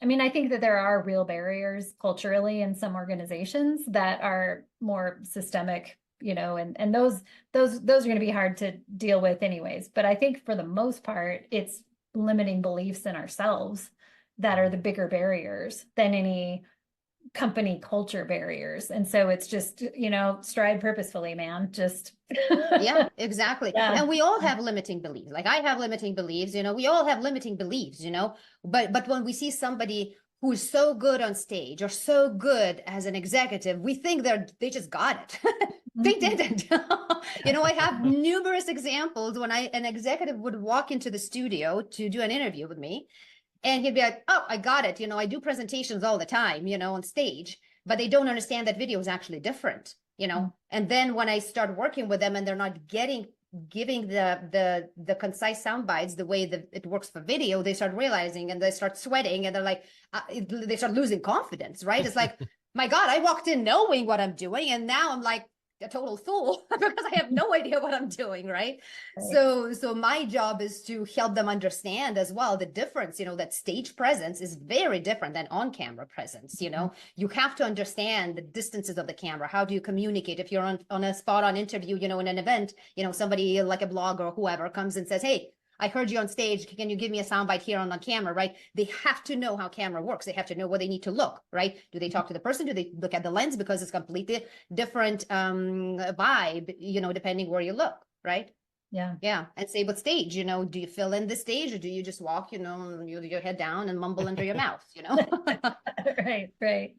I mean, I think that there are real barriers culturally in some organizations that are more systemic, and those are going to be hard to deal with anyways. But I think for the most part, it's limiting beliefs in ourselves that are the bigger barriers than any company culture barriers. And so it's just, stride purposefully, man. Just Yeah, exactly. yeah. And we all have limiting beliefs. Like I have limiting beliefs, we all have limiting beliefs, but when we see somebody who is so good on stage or so good as an executive, we think they just got it. They didn't. I have numerous examples when an executive would walk into the studio to do an interview with me, and he'd be like, oh, I got it. I do presentations all the time, on stage, but they don't understand that video is actually different, And then when I start working with them and they're not giving the concise sound bites the way that it works for video, they start realizing and they start sweating and they're like, they start losing confidence, right? It's like, my God, I walked in knowing what I'm doing, and now I'm like a total fool because I have no idea what I'm doing, right? So my job is to help them understand as well the difference, that stage presence is very different than on-camera presence. You have to understand the distances of the camera. How do you communicate if you're on a spot-on interview, in an event, somebody like a blogger or whoever comes and says, hey, I heard you on stage. Can you give me a soundbite here on the camera, right? They have to know how camera works. They have to know where they need to look, right? Do they talk to the person? Do they look at the lens? Because it's completely different vibe, depending where you look, right? Yeah. Yeah. And say with stage, do you fill in the stage or do you just walk, your head down and mumble under your mouth, Right.